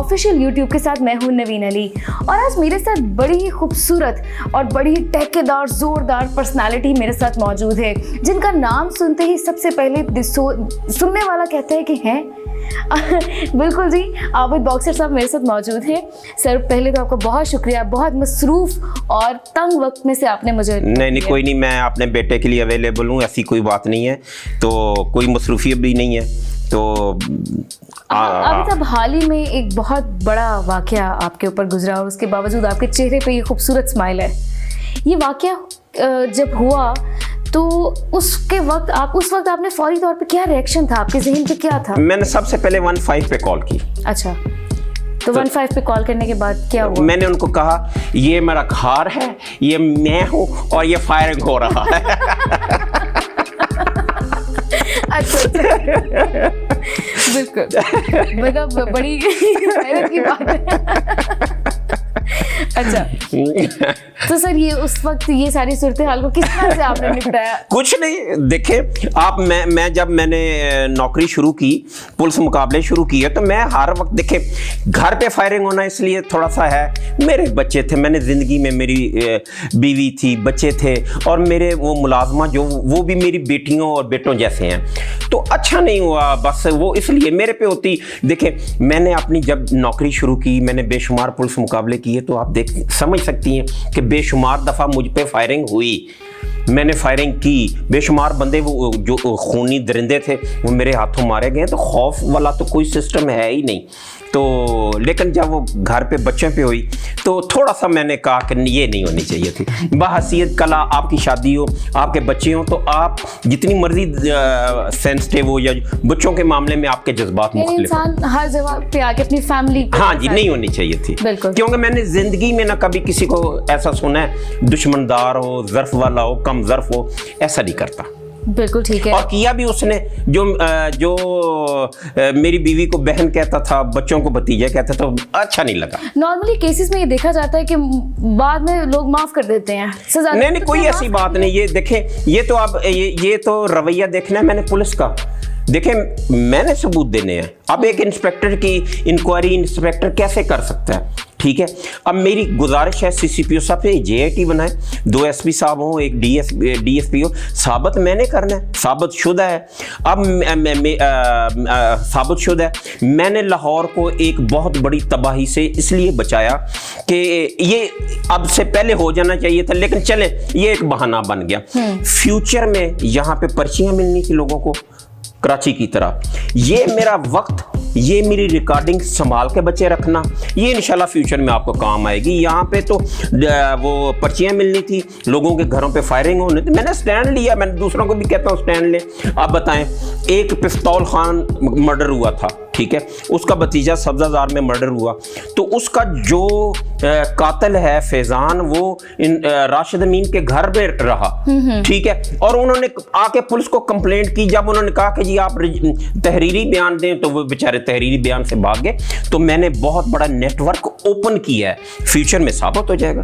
Official YouTube के साथ मैं हूं नवीन अली और आज मेरे साथ बड़ी ही खूबसूरत और बड़ी ही ठेकेदार जोरदार पर्सनालिटी मेरे साथ मौजूद है, जिनका नाम सुनते ही सबसे पहले सुनने वाला कहता है कि हैं बिल्कुल जी, आबिद बॉक्सर साहब मेरे साथ मौजूद हैं। सर पहले तो आपका बहुत शुक्रिया, बहुत मसरूफ़ और तंग वक्त में से आपने मुझे नहीं कोई नहीं, मैं अपने बेटे के लिए अवेलेबल हूँ, ऐसी कोई बात नहीं है, तो कोई मसरूफियत भी नहीं है। तो अभी तब हाल ही में एक बहुत बड़ा वाक़या आपके ऊपर गुजरा और उसके बावजूद आपके चेहरे पे ये खूबसूरत स्माइल है। ये वाक़या जब हुआ तो उस वक्त आपने फौरी तौर पे क्या रिएक्शन था, आपके ज़हन पे क्या था? मैंने सबसे पहले 15 पे कॉल की। अच्छा, तो 15 पे कॉल करने के बाद क्या हुआ? मैंने उनको कहा ये मेरा घर है, ये मैं हूँ और ये फायरिंग हो रहा है। अच्छा बिल्कुल, मतलब बड़ी हैरत की बात है। अच्छा, तो सर ये उस वक्त ये सारी सूरत हाल को किस तरह से आपने निपटाया? कुछ नहीं, देखे आप, जब मैंने नौकरी शुरू की, पुलिस मुकाबले शुरू किए, तो मैं हर वक्त देखे घर पे फायरिंग होना इसलिए थोड़ा सा है, मेरे बच्चे थे, मैंने ज़िंदगी में मेरी बीवी थी, बच्चे थे और मेरे वो मुलाजमा जो वो भी मेरी बेटियों और बेटों जैसे हैं, तो अच्छा नहीं हुआ बस वो इसलिए मेरे पे होती। देखे मैंने अपनी जब नौकरी शुरू की, मैंने बेशुमार पुलिस मुकाबले किए, तो आप समझ सकती हैं कि बेशुमार दफ़ा मुझ पे फायरिंग हुई, मैंने फायरिंग की, बेशुमार बंदे वो जो खूनी दरिंदे थे वो मेरे हाथों मारे गए, तो खौफ वाला तो कोई सिस्टम है ही नहीं। तो लेकिन जब वो घर पे बच्चों पे हुई तो थोड़ा सा मैंने कहा कि ये नहीं होनी चाहिए थी। बहसीयत कला आपकी शादी हो, आपके बच्चे हों, तो आप जितनी मर्जी सेंसिटिव हो या बच्चों के मामले में आपके जज्बात मुख्तलिफ, इंसान हर जगह पे आके अपनी फैमिली, हाँ जी, नहीं होनी चाहिए थी। क्योंकि मैंने जिंदगी में ना कभी किसी को ऐसा सुना है दुश्मनदार हो, ज़र्फ वाला हो, कम ज़र्फ हो, ऐसा नहीं करता। बिल्कुल ठीक है। और किया भी उसने, जो मेरी बीवी को बहन कहता था, बच्चों को भतीजा कहता था, अच्छा नहीं लगा। नॉर्मली केसेस में ये देखा जाता है कि बाद में लोग माफ कर देते हैं, सजा नहीं कोई ऐसी बात नहीं। ये देखें, ये तो आप ये तो रवैया देखना है मैंने पुलिस का। देखें मैंने सबूत देने हैं। अब एक इंस्पेक्टर की इंक्वायरी इंस्पेक्टर कैसे कर सकता है, ठीक है। अब मेरी गुजारिश है सीसीपीओ साहब से, JIT बनाए, 2 SP साहब हों, एक DSP हो, साबित मैंने करना है, साबित शुदा है। अब साबित शुदा है, मैंने लाहौर को एक बहुत बड़ी तबाही से इसलिए बचाया कि ये अब से पहले हो जाना चाहिए था, लेकिन चले ये एक बहाना बन गया। फ्यूचर में यहाँ पे पर्चियाँ मिलनी थी लोगों को कराची की तरह, ये मेरा वक्त, ये मेरी रिकॉर्डिंग संभाल के बच्चे रखना, ये इंशाल्लाह फ्यूचर में आपको काम आएगी। यहाँ पे तो वो पर्चियाँ मिलनी थी, लोगों के घरों पे फायरिंग होनी थी, मैंने स्टैंड लिया। मैंने दूसरों को भी कहता हूँ स्टैंड लें। आप बताएं, एक पिस्तौल खान मर्डर हुआ था, ठीक है, उसका भतीजा सब्जाजार में मर्डर हुआ, तो उसका जो कातिल है फैजान, वो राशिद अमीन के घर में रहा, ठीक है, और उन्होंने आके पुलिस को कंप्लेंट की। जब उन्होंने कहा कि जी आप तहरीरी बयान दें, तो वो बेचारे तहरीरी बयान से भाग गए। तो मैंने बहुत बड़ा नेटवर्क ओपन किया है, फ्यूचर में साबित हो जाएगा।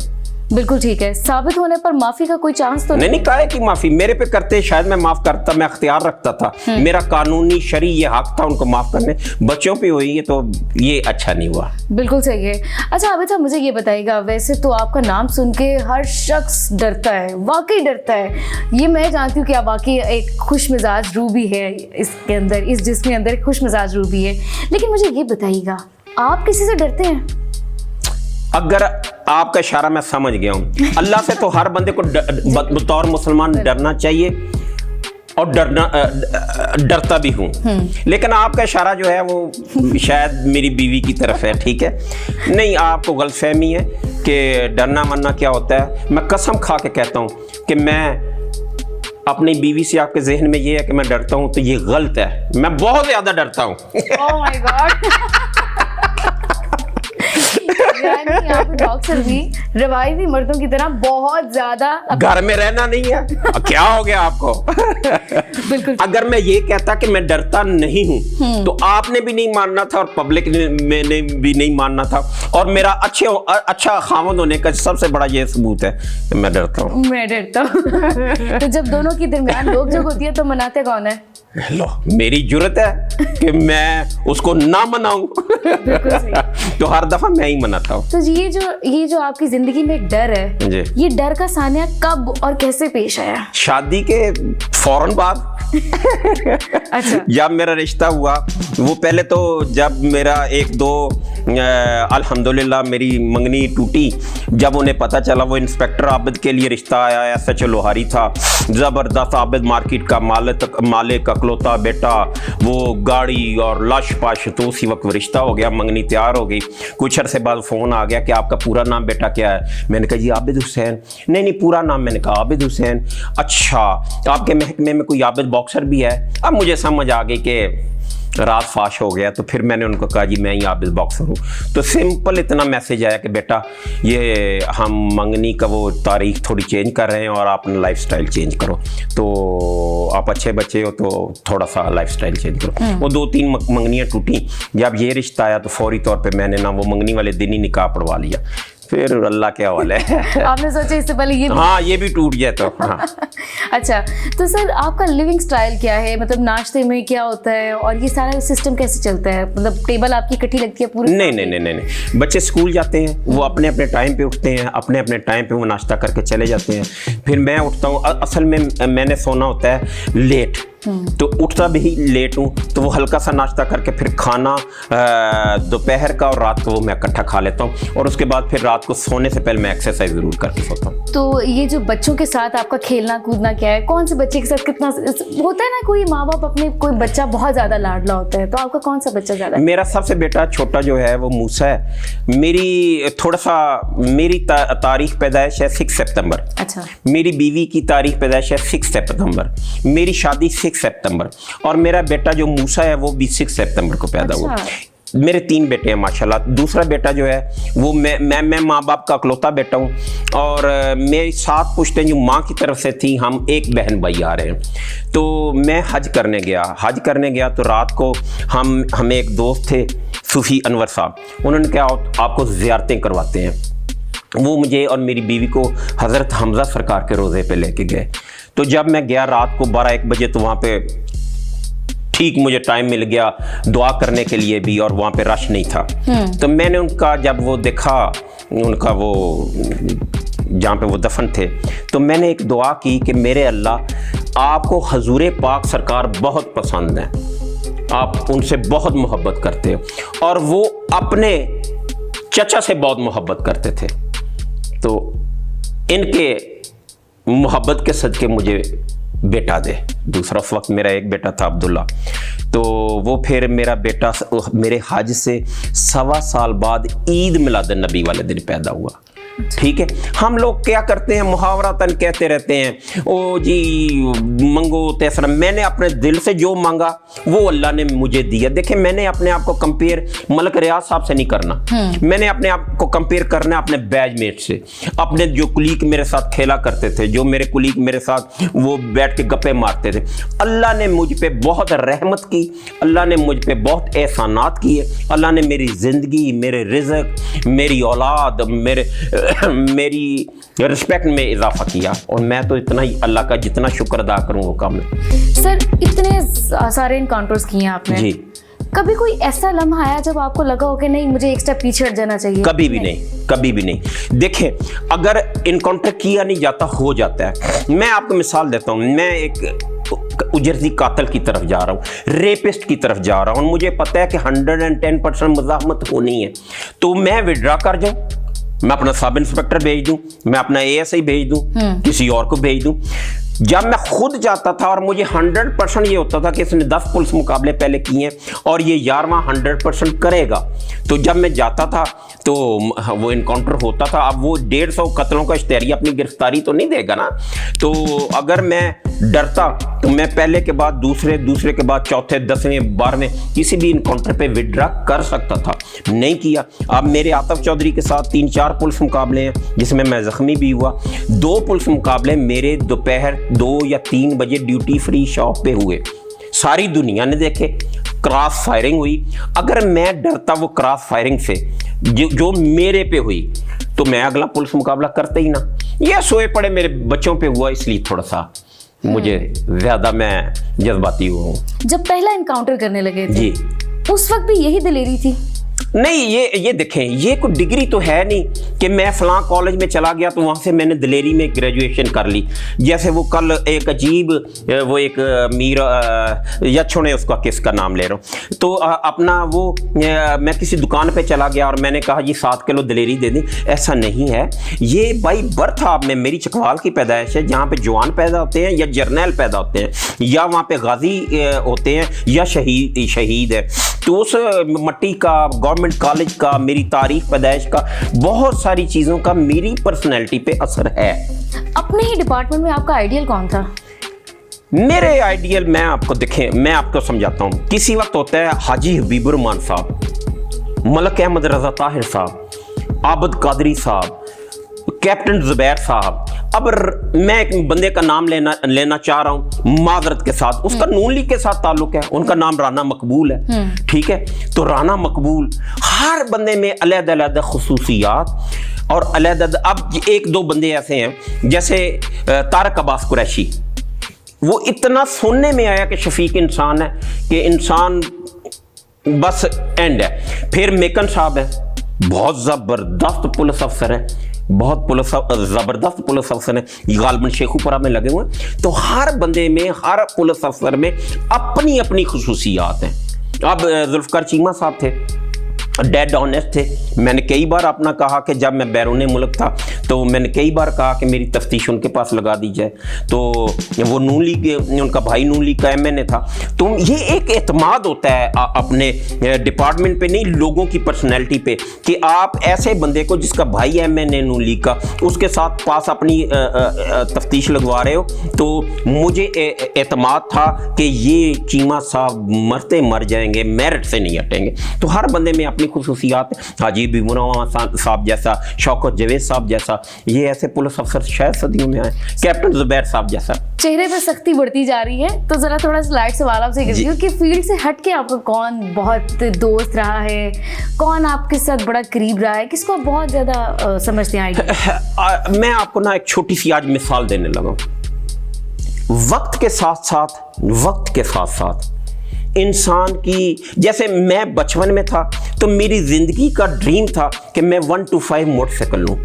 बिल्कुल ठीक है, साबित होने पर माफी का कोई चांस तो नहीं कहा है कि माफी मेरे पे करते, शायद मैं माफ करता, मैं अख्तियार रखता था, मेरा कानूनी शरी ये हक था उनको माफ करने। बच्चों पे हुई है तो ये अच्छा नहीं हुआ। बिल्कुल सही है। अच्छा आबिद साहब मुझे ये बताइएगा, वैसे तो आपका नाम सुन के हर शख्स डरता है, वाकई डरता है, ये मैं जानती हूँ कि आप वाकई एक खुश मिजाज रूबी है, इसके अंदर, इस जिस्म के अंदर एक खुश मिजाज रूबी है, लेकिन मुझे ये बताइएगा आप किसी से डरते हैं? अगर आपका इशारा मैं समझ गया हूँ, अल्लाह से तो हर बंदे को बतौर मुसलमान डरना चाहिए और डरता भी हूँ, लेकिन आपका इशारा जो है वो शायद मेरी बीवी की तरफ है, ठीक है। नहीं, आपको गलतफहमी है कि डरना मरना क्या होता है। मैं कसम खा के कहता हूँ कि मैं अपनी बीवी से, आपके जहन में ये है कि मैं डरता हूँ, तो ये गलत है। मैं बहुत ज्यादा डरता हूँ। Oh my God. यानी आप डॉक्टर भी रवायती मर्दों की तरह बहुत ज्यादा घर में रहना नहीं है। क्या हो गया आपको? बिल्कुल। अगर मैं ये कहता कि मैं डरता नहीं हूँ तो आपने भी नहीं मानना था और पब्लिक ने भी नहीं मानना था, और मेरा अच्छा खामद होने का सबसे बड़ा ये सबूत है कि मैं डरता हूँ। मैं डरता हूँ। तो जब दोनों के दरमियान रोक जोक होती है तो मनाते कौन है? लो, मेरी जुर्रत है कि मैं उसको ना मनाऊं। बिल्कुल सही। तो हर दफा मैं ही मनाता हूँ। तो ये जो आपकी जिंदगी में एक डर है जी। ये डर का सानिया कब और कैसे पेश आया? शादी के फौरन बाद अच्छा। जब मेरा रिश्ता हुआ, वो पहले तो जब मेरा एक दो अल्हम्दुलिल्लाह मेरी मंगनी टूटी, जब उन्हें पता चला वो इंस्पेक्टर आबिद के लिए रिश्ता आया, एसएच लोहारी था, ज़बरदस्त आबिद मार्केट का मालिक अकलौता बेटा, वो गाड़ी और लाश पाश, तो उसी वक्त रिश्ता हो गया, मंगनी तैयार हो गई। कुछ अरसे बाद फ़ोन आ गया कि आपका पूरा नाम बेटा क्या है? मैंने कहा जी आबिद हुसैन। नहीं पूरा नाम। मैंने कहा आबिद हुसैन। अच्छा, आपके महकमे में कोई आबिद बॉक्सर भी है? अब मुझे समझ आ गई कि रात फाश हो गया, तो फिर मैंने उनको कहा जी मैं ही आबिद बॉक्सर हूँ। तो सिंपल इतना मैसेज आया कि बेटा ये हम मंगनी का वो तारीख थोड़ी चेंज कर रहे हैं और आप अपना लाइफ स्टाइल चेंज करो, तो आप अच्छे बच्चे हो तो थोड़ा सा लाइफ स्टाइल चेंज करो। वो 2-3 मंगनियाँ टूटी। जब ये रिश्ता आया तो फौरी तौर पे मैंने ना वो मंगनी वाले दिन ही निकाह पढ़वा लिया। फिर अल्लाह के हवाले है। आपने सोचा इससे पहले ये हाँ ये भी टूट गया तो हाँ। अच्छा, तो सर आपका लिविंग स्टाइल क्या है? मतलब नाश्ते में क्या होता है और ये सारा सिस्टम कैसे चलता है? मतलब टेबल आपकी इकट्ठी लगती है पूरी? नहीं। बच्चे स्कूल जाते हैं, वो अपने अपने टाइम पे उठते हैं, अपने अपने टाइम पे वो नाश्ता करके चले जाते हैं। फिर मैं उठता हूँ, असल में मैंने सोना होता है लेट, तो उठता भी लेट हूँ, तो वो हल्का सा नाश्ता करके फिर खाना दोपहर का और रात को वो मैं इकट्ठा खा लेता हूँ, और उसके बाद फिर रात को सोने से पहले मैं एक्सरसाइज ज़रूर करके सोता हूँ। तो ये जो बच्चों के साथ आपका खेलना कूदना क्या है? कौन से बच्चे के साथ कितना होता है ना, कोई माँ बाप अपने कोई बच्चा बहुत ज़्यादा लाडला होता है, तो आपका कौन सा बच्चा ज़्यादा? मेरा सबसे बेटा छोटा जो है वो मूसा है। मेरी तारीख पैदाइश है 6 सितंबर। अच्छा। मेरी बीवी की तारीख पैदाइश है 6 सितंबर। मेरी शादी 6 सितंबर, और मेरा बेटा जो मूसा है वो भी 6 सितंबर को पैदा हुआ। मेरे 3 बेटे हैं माशाल्लाह। दूसरा बेटा जो है वो मैं माँ बाप का इकलौता बेटा हूँ, और मेरी 7 पुश्तें जो माँ की तरफ से थी, हम एक बहन भाई आ रहे हैं। तो मैं हज करने गया तो रात को हम एक दोस्त थे सूफी अनवर साहब, उन्होंने कहा आपको ज़ियारतें करवाते हैं। वो मुझे और मेरी बीवी को हज़रत हमज़ा सरकार के रोज़े पे लेके गए। तो जब मैं गया रात को 12-1 बजे, तो वहाँ पे ठीक मुझे टाइम मिल गया दुआ करने के लिए भी, और वहाँ पे रश नहीं था। तो मैंने उनका जब वो देखा, उनका वो जहाँ पे वो दफन थे, तो मैंने एक दुआ की कि मेरे अल्लाह आपको हजूर पाक सरकार बहुत पसंद है, आप उनसे बहुत मोहब्बत करते हो, और वो अपने चचा से बहुत मोहब्बत करते थे, तो इनके मोहब्बत के सदके मुझे बेटा दे। दूसरा उस वक्त मेरा एक बेटा था अब्दुल्ला, तो वो फिर मेरा बेटा मेरे हज से 1.25 साल बाद ईद मिलाद नबी वाले दिन पैदा हुआ। ठीक है, हम लोग क्या करते हैं, मुहावरतन कहते रहते हैं ओ जी मंगो तेसरा। मैंने अपने दिल से जो मांगा वो अल्लाह ने मुझे दिया। देखिए, मैंने अपने आप को कंपेयर मलक रियाज साहब से नहीं करना, मैंने अपने आप को कंपेयर करना अपने बैचमेट से, अपने जो कुलीग मेरे साथ खेला करते थे, जो मेरे कुलीग मेरे साथ वो बैठ के गप्पे मारते थे। अल्लाह ने मुझ पे बहुत रहमत की, अल्लाह ने मुझ पे बहुत एहसानात किए। अल्लाह ने मेरी ज़िंदगी, मेरे रिज़्क, मेरी औलाद, मेरी रिस्पेक्ट में इजाफा किया, और मैं तो इतना ही अल्लाह का जितना शुक्र अदा करूँ वो कम है। सर, इतने सारे इनकाउंटर्स किए हैं आपने जी, कभी कोई ऐसा लम्हा आया जब आपको लगा हो कि नहीं मुझे एक स्टेप पीछे हट जाना चाहिए? कभी भी नहीं। देखें, अगर इनकाउंटर किया नहीं जाता, हो जाता है। मैं आपको मिसाल देता हूँ, मैं एक उजरती कातल की तरफ जा रहा हूँ, रेपिस्ट की तरफ जा रहा हूँ, और मुझे पता है कि 110% मुज़ाहमत होनी है, तो मैं विड्रा कर जाऊँ, मैं अपना सब इंस्पेक्टर भेज दूं, मैं अपना ASI भेज दूं, किसी और को भेज दूं। जब मैं खुद जाता था और मुझे 100% ये होता था कि इसने 10 पुलिस मुकाबले पहले किए और ये 11वां 100% करेगा, तो जब मैं जाता था तो वो इनकाउंटर होता था। अब वो 150 कत्लों का इश्तेहारी अपनी गिरफ्तारी तो नहीं देगा ना, तो अगर मैं डरता तो मैं पहले के बाद दूसरे के बाद चौथे, 10वें, 12वें किसी भी इनकाउंटर पे विड्रा कर सकता था, नहीं किया। अब मेरे आतिफ चौधरी के साथ 3-4 पुलिस मुकाबले हैं जिसमें मैं ज़ख्मी भी हुआ। 2 पुलिस मुकाबले मेरे दोपहर 2 या 3 बजे ड्यूटी फ्री शॉप पे हुए, सारी दुनिया ने देखे, क्रॉस फायरिंग हुई। अगर मैं डरता वो क्रॉस फायरिंग से जो मेरे पे हुई, तो मैं अगला पुलिस मुकाबला करता ही ना। यह सोए पड़े मेरे बच्चों पे हुआ, इसलिए थोड़ा सा मुझे ज्यादा मैं जज्बाती हुआ हूँ। जब पहला इनकाउंटर करने लगे थे जी, उस वक्त भी यही दिलेरी थी? نہیں یہ دیکھیں یہ کوئی ڈگری تو ہے نہیں کہ میں فلاں کالج میں چلا گیا تو وہاں سے میں نے دلیری میں گریجویشن کر لی. جیسے وہ کل ایک عجیب وہ ایک میر یا چھوڑیں اس کا کس کا نام لے رہا ہوں, تو اپنا وہ میں کسی دکان پہ چلا گیا اور میں نے کہا جی 7 کلو دلیری دے دیں. ایسا نہیں ہے, یہ بائی برتھ آپ میں میری چکوال کی پیدائش ہے جہاں پہ جوان پیدا ہوتے ہیں یا جرنیل پیدا ہوتے ہیں یا وہاں پہ غازی ہوتے ہیں یا شہید ہے. تو اس مٹی کا, گورنمنٹ کالج کا, میری تاریخ پیدائش کا, بہت ساری چیزوں کا میری پرسنالٹی پہ اثر ہے. اپنے ہی ڈپارٹمنٹ میں آپ کا آئیڈیل کون تھا؟ میرے آئیڈیل میں آپ کو دیکھیں, میں آپ کو سمجھاتا ہوں. کسی وقت ہوتا ہے حاجی حبیب الرحمان صاحب, ملک احمد رضا طاہر صاحب, عابد قادری صاحب, کیپٹن زبیر صاحب. اب میں ایک بندے کا نام لینا چاہ رہا ہوں معذرت کے ساتھ, اس کا نون لیگ کے ساتھ تعلق ہے, ان کا نام رانا مقبول ہے, ٹھیک ہے. تو رانا مقبول, ہر بندے میں علیحدہ علیحدہ خصوصیات اور علیحدہ. اب ایک دو بندے ایسے ہیں جیسے طارق عباس قریشی, وہ اتنا سننے میں آیا کہ شفیق انسان ہے کہ انسان بس اینڈ ہے. پھر میکن صاحب ہے, بہت زبردست پولیس افسر ہے, بہت زبردست پولیس افسر ہیں, غالباً شیخوپورہ میں لگے ہوئے ہیں. تو ہر بندے میں, ہر پولیس افسر میں اپنی اپنی خصوصیات ہیں. اب ذوالفقار چیمہ صاحب تھے, ڈیڈ آنیسٹ تھے. میں نے کئی بار اپنا کہا کہ جب میں بیرون ملک تھا تو میں نے کئی بار کہا کہ میری تفتیش ان کے پاس لگا دی جائے. تو وہ نون لیگ, ان کا بھائی نون لیگ کا ایم این اے تھا. تو یہ ایک اعتماد ہوتا ہے اپنے ڈپارٹمنٹ پہ نہیں, لوگوں کی پرسنالٹی پہ, کہ آپ ایسے بندے کو جس کا بھائی ایم این اے نون لیگ کا, اس کے ساتھ پاس اپنی تفتیش لگوا رہے ہو. تو مجھے اعتماد تھا کہ یہ چیمہ صاحب مرتے مر جائیں گے, میرٹ سے نہیں ہٹیں گے. تو ہر بندے میں اپنی خصوصیات, حاجی حبیب الرحمان صاحب جیسا, شوکت جاوید صاحب جیسا, یہ ایسے پولیس افسر شاید صدیوں میں آئے, کیپٹن زبیر صاحب جیسا. چہرے پہ سختی بڑھتی جا رہی ہے, تو ذرا تھوڑا سا لائٹ سوال آپ سے کرتی ہوں کہ فیلڈ سے ہٹ کے آپ کا کون بہت دوست رہا ہے, کون آپ کے ساتھ بڑا قریب رہا ہے, کس کو آپ بہت زیادہ سمجھتے ہیں؟ میں آپ کو نا ایک چھوٹی سی آج مثال دینے لگا ہوں. وقت کے ساتھ انسان کی, جیسے میں بچپن میں تھا تو میری زندگی کا ڈریم تھا کہ میں 1 to 5 موٹر سائیکل لوں.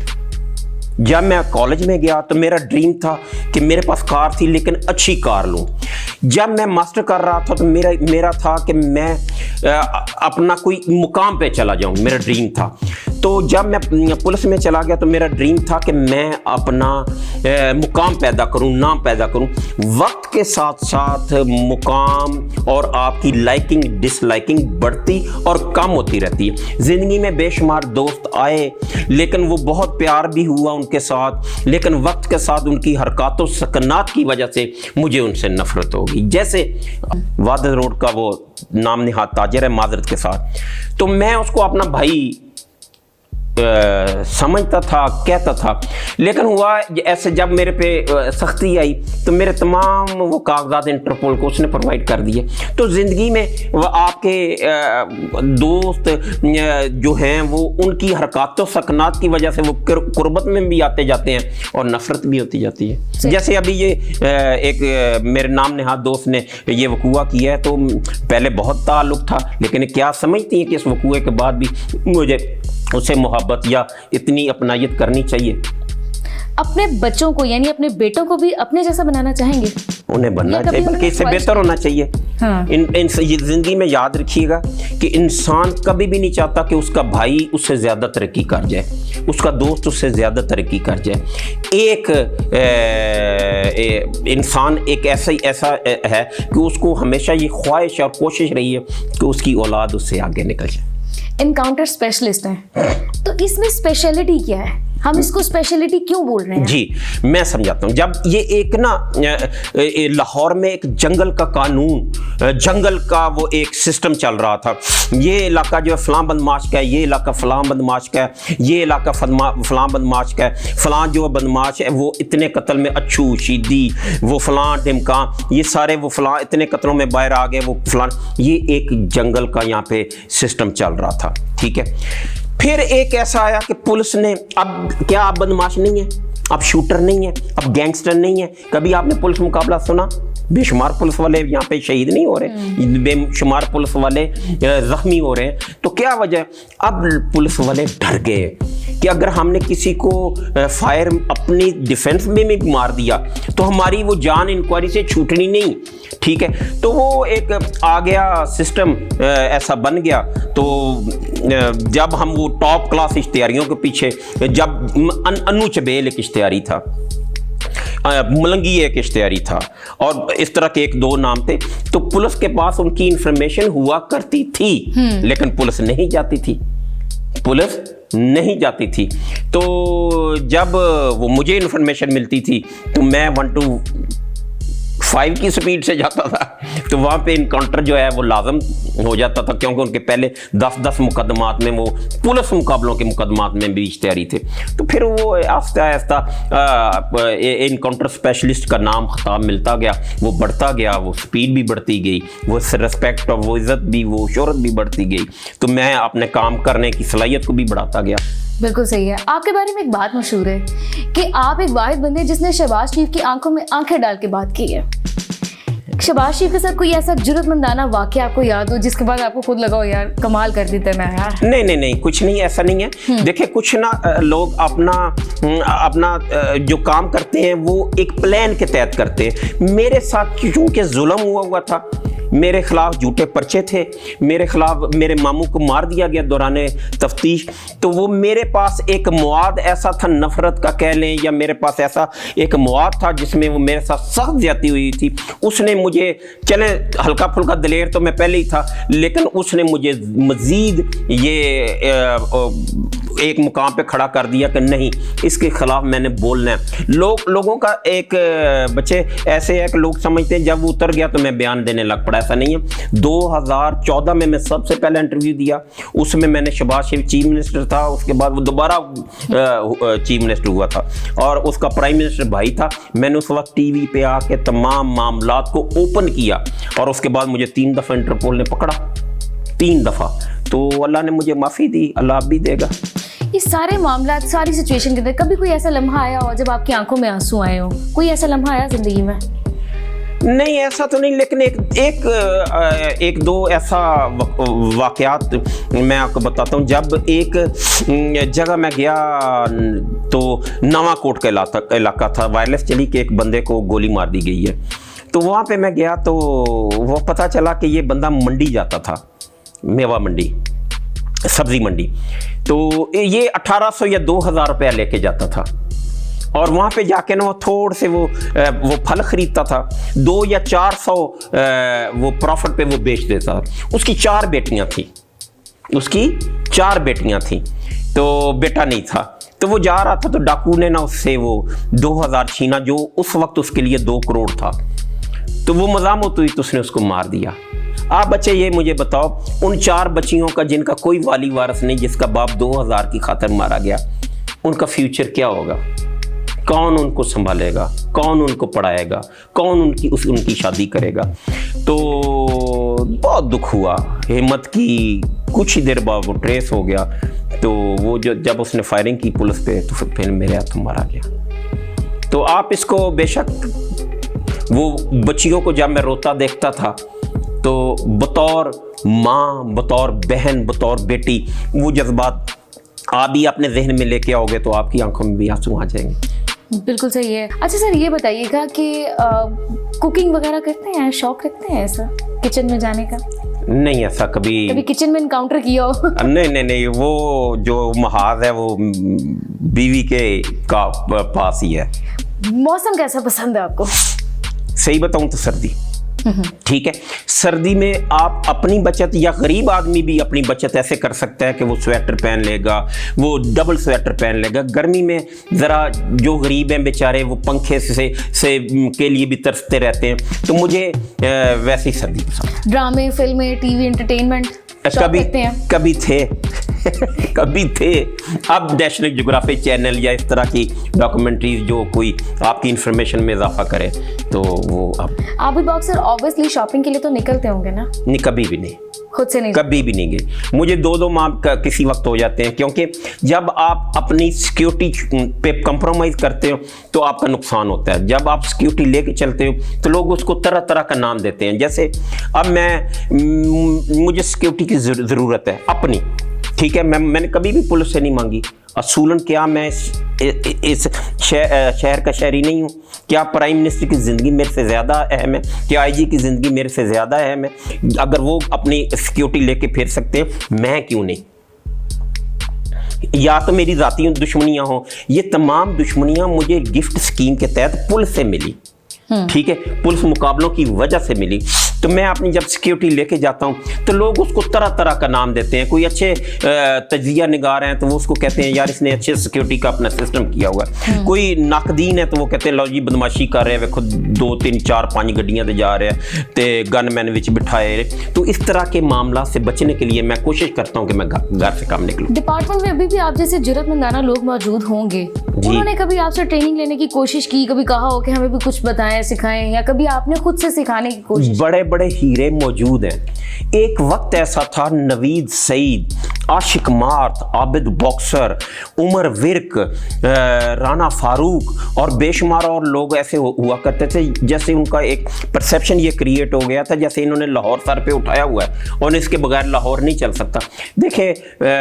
جب میں کالج میں گیا تو میرا ڈریم تھا کہ میرے پاس کار تھی لیکن اچھی کار لوں. جب میں ماسٹر کر رہا تھا تو میرا تھا کہ میں اپنا کوئی مقام پہ چلا جاؤں, میرا ڈریم تھا. تو جب میں پولیس میں چلا گیا تو میرا ڈریم تھا کہ میں اپنا مقام پیدا کروں, نام پیدا کروں. وقت کے ساتھ ساتھ مقام اور آپ کی لائکنگ ڈس لائکنگ بڑھتی اور کم ہوتی رہتی ہے. زندگی میں بے شمار دوست آئے لیکن وہ بہت پیار بھی ہوا ان کے ساتھ, لیکن وقت کے ساتھ ان کی حرکات و سکنات کی وجہ سے مجھے ان سے نفرت ہو گئی. جیسے وادر روڈ کا وہ نام نہاد تاجر ہے, معذرت کے ساتھ, تو میں اس کو اپنا بھائی سمجھتا تھا, کہتا تھا, لیکن ہوا ایسے جب میرے پہ سختی آئی تو میرے تمام وہ کاغذات انٹرپول کو اس نے پرووائڈ کر دیے. تو زندگی میں آپ کے دوست جو ہیں وہ ان کی حرکات و سکنات کی وجہ سے وہ قربت میں بھی آتے جاتے ہیں اور نفرت بھی ہوتی جاتی ہے. جیسے ابھی یہ ایک میرے نام نہاد دوست نے یہ وقوعہ کیا ہے, تو پہلے بہت تعلق تھا, لیکن کیا سمجھتی ہیں کہ اس وقوعے کے بعد بھی مجھے اسے محبت یا اتنی اپنائیت کرنی چاہیے؟ اپنے بچوں کو یعنی اپنے بیٹوں کو بھی اپنے جیسا بنانا چاہیں گے؟ انہیں بننا چاہیے, بلکہ اس سے بہتر ہونا چاہیے. یہ زندگی میں یاد رکھیے گا کہ انسان کبھی بھی نہیں چاہتا کہ اس کا بھائی اس سے زیادہ ترقی کر جائے, اس کا دوست اس سے زیادہ ترقی کر جائے. ایک انسان ایک ایسا ہے کہ اس کو ہمیشہ یہ خواہش اور کوشش رہی ہے کہ اس کی اولاد اس سے آگے نکل جائے. انکاؤنٹر اسپیشلسٹ ہیں تو اس میں اسپیشلٹی کیا ہے, ہم اس کو اسپیشلٹی کیوں بول رہے ہیں؟ جی میں سمجھاتا ہوں. جب یہ ایک نا لاہور میں ایک جنگل کا قانون, جنگل کا وہ ایک سسٹم چل رہا تھا, یہ علاقہ جو ہے فلاں بدماش کا ہے, یہ علاقہ فلاں بدماش کا ہے, یہ علاقہ فلاں بدماش کا ہے, فلاں جو بدماش ہے وہ اتنے قتل میں اچھو شیدی, وہ فلاں ڈمکاں, یہ سارے وہ فلاں اتنے قتلوں میں باہر آ گئے, وہ فلاں. یہ ایک جنگل کا یہاں پہ سسٹم چل رہا تھا, ٹھیک ہے. फिर एक ऐसा आया कि पुलिस ने, अब क्या आप बदमाश नहीं है, अब शूटर नहीं है, अब गैंगस्टर नहीं है। कभी आपने पुलिस मुकाबला सुना? बेशुमार पुलिस वाले यहाँ पे शहीद नहीं हो रहे, बेशुमार पुलिस वाले जख्मी हो रहे हैं। तो क्या वजह? अब पुलिस वाले डर गए कि अगर हमने किसी को फायर अपनी डिफेंस में भी मार दिया तो हमारी वो जान इंक्वायरी से छूटनी नहीं, ठीक है। तो वो एक आ गया सिस्टम, ऐसा बन गया। तो जब हम वो टॉप क्लास इश्तिहारियों के पीछे, जब अनु चबेल एक इश्तिहारी था, मलंगी एक इश्तिहारी था, और इस तरह के एक दो नाम थे, तो पुलिस के पास उनकी इंफॉर्मेशन हुआ करती थी, लेकिन पुलिस नहीं जाती थी, पुलिस नहीं जाती थी। तो जब वो मुझे इंफॉर्मेशन मिलती थी तो मैं 1 to 5 की स्पीड से जाता था, तो वहाँ पे इनकाउंटर जो है वो लाजम हो जाता था, क्योंकि उनके पहले 10-10 मुकदमात में, वो पुलिस मुकाबलों के मुकदमात में भी इश्तिहारी थे। तो फिर वो आहिस्ता आहिस्ता इनकाउंटर स्पेशलिस्ट का नाम खिताब मिलता गया, वो बढ़ता गया, वो स्पीड भी बढ़ती गई, वो रिस्पेक्ट और वो इज़्ज़त भी, वो शोहरत भी बढ़ती गई। तो मैं अपने काम करने की सलाहियत को भी बढ़ाता गया। बिल्कुल सही है। आपके बारे में एक बात मशहूर है कि आप एक वाहिद बंदे हैं जिसने शहबाज शरीफ की आंखों में आंखें डाल के बात की है। शहबाज शरीफ के साथ कोई ऐसा जुर्रतमंदाना वाकया आपको याद हो जिसके बाद आपको खुद लगा हो यार कमाल कर देता मैं यार? नहीं, कुछ नहीं, ऐसा नहीं है। देखिए, कुछ ना लोग अपना जो काम करते हैं वो एक प्लान के तहत करते हैं। मेरे साथ क्योंकि जुल्म हुआ था, मेरे खिलाफ झूठे पर्चे थे, मेरे खिलाफ मेरे मामू को मार दिया गया दौरान तफ्तीश, तो वो मेरे पास एक मवाद ऐसा था, नफरत का कह लें, या मेरे पास ऐसा एक मवाद था जिसमें वो मेरे साथ सख्त ज्यादती हुई थी। उसने मुझे, चले हल्का फुल्का दलेर तो मैं पहले ही था, लेकिन उसने मुझे मजीद ये एक मुकाम पे खड़ा कर दिया कि नहीं, इसके खिलाफ मैंने बोलना है। लोगों का एक बच्चे ऐसे है कि लोग समझते हैं जब वो उतर गया तो मैं बयान देने लग पड़ा, ऐसा नहीं है। 2014 में मैं सबसे पहले इंटरव्यू दिया, उसमें मैंने शहबाज शरीफ चीफ मिनिस्टर था, उसके बाद वो दोबारा चीफ मिनिस्टर हुआ था और उसका प्राइम मिनिस्टर भाई था। मैंने उस वक्त टीवी पे आके तमाम मामलात को ओपन किया और उसके बाद मुझे 3 दफ़ा इंटरपोल ने पकड़ा, 3 दफ़ा। तो अल्लाह ने मुझे माफ़ी दी, अल्लाह भी देगा। ये सारे मामला, सारी सिचुएशन के अंदर कभी कोई ऐसा लम्हा आया हो जब आपकी आंखों में आंसू आए हो? कोई ऐसा लम्हा आया जिंदगी में? नहीं, ऐसा तो नहीं, लेकिन एक दो ऐसा वाक़यात मैं आपको बताता हूँ। जब एक जगह मैं गया तो नवाकोट का इलाका था, वायरलेस चली कि एक बंदे को गोली मार दी गई है। तो वहाँ पे मैं गया तो वो पता चला कि ये बंदा मंडी जाता था, मेवा मंडी, सब्जी मंडी। तो ये 1800 या 2000 रुपया लेके जाता था और वहाँ पे जाके ना वो थोड़े से वो फल खरीदता था, 200 या 400 वो प्रॉफिट पे वो बेच देता था। उसकी 4 बेटियाँ थी, तो बेटा नहीं था। तो वो जा रहा था तो डाकू ने ना उससे वो 2000 छीना, जो उस वक्त उसके लिए 2 करोड़ था। तो वो मज़ामत हुई तो उसने उसको मार दिया। आप बच्चे ये मुझे बताओ, उन 4 बच्चियों का जिनका कोई वाली वारस नहीं, जिसका बाप 2000 की खातिर मारा गया, उनका फ्यूचर क्या होगा? कौन उनको संभालेगा? कौन उनको पढ़ाएगा? कौन उनकी शादी करेगा? तो बहुत दुख हुआ, हिम्मत की। कुछ ही देर बाद वो ट्रेस हो गया। तो वो जब उसने फायरिंग की पुलिस पे तो फिर मेरे हाथों मारा गया। तो आप इसको बेशक, वो बच्चियों को जब मैं रोता देखता था तो बतौर माँ, बतौर बहन, बतौर बेटी, वो जज्बात आप भी अपने जहन में लेके आओगे तो आपकी आंखों में भी आंसू आ जाएंगे। बिल्कुल सही है। अच्छा सर, ये बताइएगा कि कुकिंग वगैरह करते हैं, शौक रखते हैं ऐसा किचन में जाने का? नहीं, ऐसा कभी किचन में इनकाउंटर किया हो? नहीं, वो जो महाज है वो बीवी के पास ही है। मौसम कैसा पसंद है आपको? सही बताऊं तो सर्दी। ठीक है, सर्दी में आप अपनी बचत, या गरीब आदमी भी अपनी बचत ऐसे कर सकता है कि वो स्वेटर पहन लेगा, वो डबल स्वेटर पहन लेगा। गर्मी में ज़रा जो गरीब हैं बेचारे, वो पंखे से के लिए भी तरसते रहते हैं। तो मुझे वैसी सर्दी पसंद। ड्रामे, फिल्में, टीवी एंटरटेनमेंट कभी थे। अब नेशनल ज्योग्राफी चैनल या इस तरह की डॉक्यूमेंट्रीज जो कोई आपकी इंफॉर्मेशन में इजाफा करे तो वो अब। आप भी बॉक्सर ऑब्वियसली शॉपिंग के लिए तो निकलते होंगे ना? नहीं, कभी भी नहीं। خود سے نہیں کبھی بھی نہیں گئی. مجھے 2 ماہ کسی وقت ہو جاتے ہیں, کیونکہ جب آپ اپنی سیکیورٹی پہ کمپرومائز کرتے ہو تو آپ کا نقصان ہوتا ہے. جب آپ سیکیورٹی لے کے چلتے ہو تو لوگ اس کو طرح طرح کا نام دیتے ہیں. جیسے اب مجھے سیکیورٹی کی ضرورت ہے اپنی, ٹھیک ہے, میں نے کبھی بھی پولیس سے نہیں مانگی. اصولاً کیا میں اس شہر کا شہری نہیں ہوں؟ کیا پرائم منسٹر کی زندگی میرے سے زیادہ اہم ہے؟ کیا آئی جی کی زندگی میرے سے زیادہ اہم ہے؟ اگر وہ اپنی سیکیورٹی لے کے پھر سکتے ہیں, میں کیوں نہیں؟ یا تو میری ذاتی دشمنیاں ہوں. یہ تمام دشمنیاں مجھے گفٹ اسکیم کے تحت پولیس سے ملی, ٹھیک ہے, پولیس مقابلوں کی وجہ سے ملی. تو میں اپنی جب سیکیورٹی لے کے جاتا ہوں تو لوگ اس کو طرح طرح کا نام دیتے ہیں. کوئی اچھے تجزیہ نگار ہیں تو وہ اس کو کہتے ہیں یار اس نے اچھے سیکیورٹی کا اپنا سسٹم کیا ہوا ہے. کوئی ناقدین ہے تو وہ کہتے ہیں لو جی بدماشی کر رہے ہیں, خود 2 3 4 5 گڈیاں تے جا رہے ہیں تے گن مین وچ بٹھائے. تو اس طرح کے معاملات سے بچنے کے لیے میں کوشش کرتا ہوں کہ میں گھر سے کام نکلوں. ڈپارٹمنٹ میں ابھی بھی آپ جیسے جرأت مندانہ لوگ موجود ہوں گے, انہوں نے کبھی آپ سے ٹریننگ لینے کی کوشش کی, کبھی کہا ہو کہ ہمیں بھی کچھ بتائیں سکھائیں, یا کبھی آپ نے خود سے سکھانے کی کوشش؟ بڑے بڑے ہیرے موجود ہیں. ایک وقت ایسا تھا, نوید سعید, عاشق مارت, عابد باکسر, عمر ورک, رانا فاروق اور بے شمار اور لوگ ایسے ہوا کرتے تھے. جیسے ان کا ایک پرسیپشن یہ کریٹ ہو گیا تھا جیسے انہوں نے لاہور سر پہ اٹھایا ہوا ہے اور اس کے بغیر لاہور نہیں چل سکتا. دیکھیں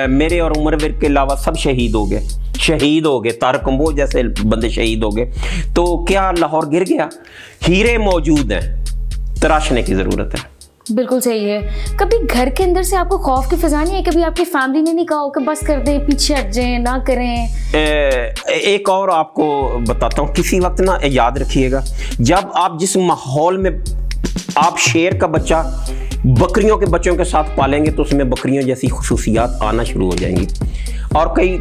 میرے اور عمر ورک کے علاوہ سب شہید ہو گئے, طارق کمبوج جیسے بندے شہید ہو گئے. تو کیا لاہور گر گیا؟ ہیرے موجود ہیں, تراشنے کی ضرورت ہے. بالکل صحیح ہے. کبھی گھر کے اندر سے آپ کو خوف کی فضا نہیں ہے؟ کبھی آپ کی فیملی نے نہیں کہا ہو کہ بس کر دیں, پیچھے ہٹ جائیں, نہ کریں؟ ایک اور آپ کو بتاتا ہوں, کسی وقت نا یاد رکھیے گا, جب آپ جس ماحول میں آپ شیر کا بچہ بکریوں کے بچوں کے ساتھ پالیں گے تو اس میں بکریوں جیسی خصوصیات آنا شروع ہو جائیں گی, اور کئی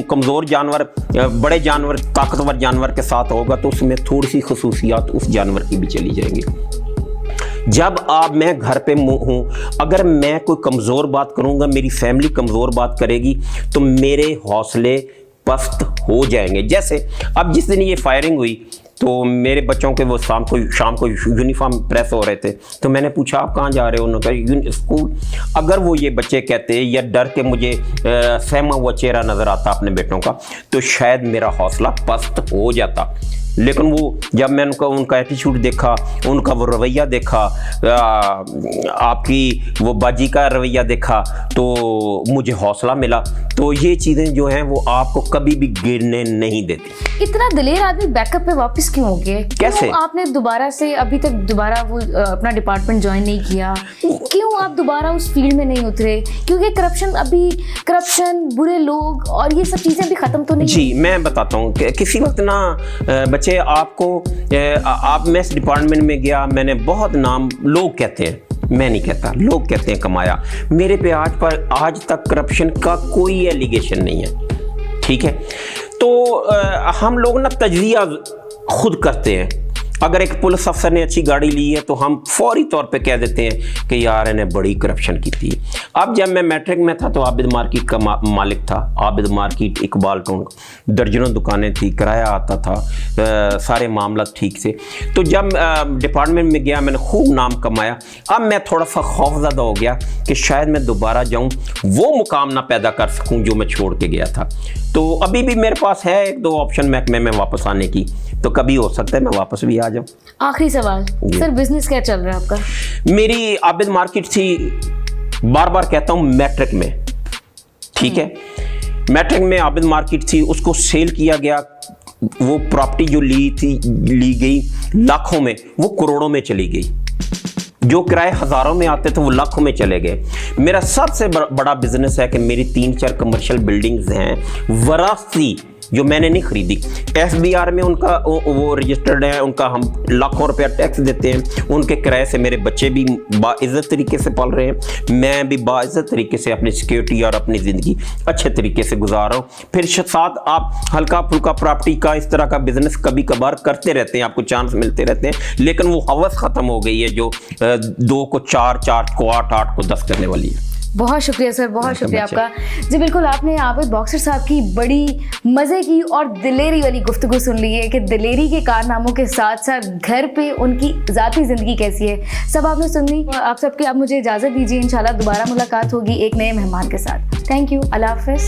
کمزور جانور بڑے جانور طاقتور جانور کے ساتھ ہوگا تو اس میں تھوڑی سی خصوصیات اس جانور کی بھی چلی جائیں گی. جب میں گھر پہ ہوں, اگر میں کوئی کمزور بات کروں گا, میری فیملی کمزور بات کرے گی تو میرے حوصلے پست ہو جائیں گے. جیسے اب جس دن یہ فائرنگ ہوئی تو میرے بچوں کے وہ شام کو یونیفارم پریس ہو رہے تھے, تو میں نے پوچھا آپ کہاں جا رہے ہو؟ انہوں نے کہا اسکول. اگر وہ یہ بچے کہتے یا ڈر کے مجھے سہما ہوا چہرہ نظر آتا اپنے بیٹوں کا تو شاید میرا حوصلہ پست ہو جاتا. لیکن وہ جب میں ان کا ایٹیچیوڈ دیکھا, ان کا وہ رویہ دیکھا, آپ کی وہ باجی کا رویہ دیکھا تو مجھے حوصلہ ملا. تو یہ چیزیں جو ہیں وہ آپ کو کبھی بھی گرنے نہیں دیتی. اتنا دلیر آدمی بیک اپ پہ واپس کیوں ہو گئے؟ کیسے آپ نے دوبارہ سے ابھی تک دوبارہ وہ اپنا ڈپارٹمنٹ جوائن نہیں کیا؟ کیوں آپ دوبارہ اس فیلڈ میں نہیں اترے؟ کیونکہ کرپشن برے لوگ اور یہ سب چیزیں ابھی ختم تو نہیں؟ جی میں بتاتا ہوں کہ کسی وقت نا بچے میں اس ڈپارٹمنٹ میں گیا, میں نے بہت نام, لوگ کہتے ہیں, میں نہیں کہتا, لوگ کہتے ہیں کمایا. میرے پہ آج تک کرپشن کا کوئی ایلیگیشن نہیں ہے, ٹھیک ہے. تو ہم لوگ نا تجزیہ خود کرتے ہیں. اگر ایک پولیس افسر نے اچھی گاڑی لی ہے تو ہم فوری طور پہ کہہ دیتے ہیں کہ یار انہیں بڑی کرپشن کی تھی. اب جب میں میٹرک میں تھا تو عابد مارکیٹ کا مالک تھا, عابد مارکیٹ, اقبال ٹونک, درجنوں دکانیں تھی, کرایہ آتا تھا, سارے معاملات ٹھیک سے. تو جب ڈپارٹمنٹ میں گیا میں نے خوب نام کمایا. اب میں تھوڑا سا خوفزدہ ہو گیا کہ شاید میں دوبارہ جاؤں وہ مقام نہ پیدا کر سکوں جو میں چھوڑ کے گیا تھا. تو ابھی بھی میرے پاس ہے 1-2 آپشن محکمے میں واپس آنے کی, تو کبھی ہو سکتا ہے میں واپس بھی آ جاؤں. آخری سوال سر, بزنس کیا چل رہا ہے آپ کا؟ میری عابد مارکیٹ تھی, بار بار کہتا ہوں میٹرک میں, ٹھیک ہے, میٹرک میں عابد مارکیٹ تھی, اس کو سیل کیا گیا. وہ پراپرٹی جو لی گئی لاکھوں میں, وہ کروڑوں میں چلی گئی. جو کرائے ہزاروں میں آتے تھے وہ لاکھوں میں چلے گئے. میرا سب سے بڑا بزنس ہے کہ میری 3-4 کمرشل بلڈنگز ہیں وراثتی, جو میں نے نہیں خریدی. ایس بی آر میں ان کا وہ رجسٹرڈ ہے, ان کا ہم لاکھوں روپیہ ٹیکس دیتے ہیں. ان کے کرائے سے میرے بچے بھی باعزت طریقے سے پل رہے ہیں, میں بھی باعزت طریقے سے اپنی سیکیورٹی اور اپنی زندگی اچھے طریقے سے گزار رہا ہوں. پھر ساتھ آپ ہلکا پھلکا پراپرٹی کا اس طرح کا بزنس کبھی کبھار کرتے رہتے ہیں, آپ کو چانس ملتے رہتے ہیں. لیکن وہ ہوس ختم ہو گئی ہے جو 2 کو 4, 4 کو 8, 8 کو 10 کرنے والی ہے. बहुत शुक्रिया सर, बहुत शुक्रिया बच्चे। आपका। जी बिल्कुल, आपने आबिद बॉक्सर साहब की बड़ी मज़े की और दिलेरी वाली गुफ्तगू सुन ली है कि दिलेरी के कारनामों के साथ साथ घर पे उनकी ज़ाती ज़िंदगी कैसी है, सब आपने सुन ली। आप सबकी, आप मुझे इजाज़त दीजिए, इंशाल्लाह दोबारा मुलाकात होगी एक नए मेहमान के साथ। थैंक यू, अल्लाह हाफ़िज़।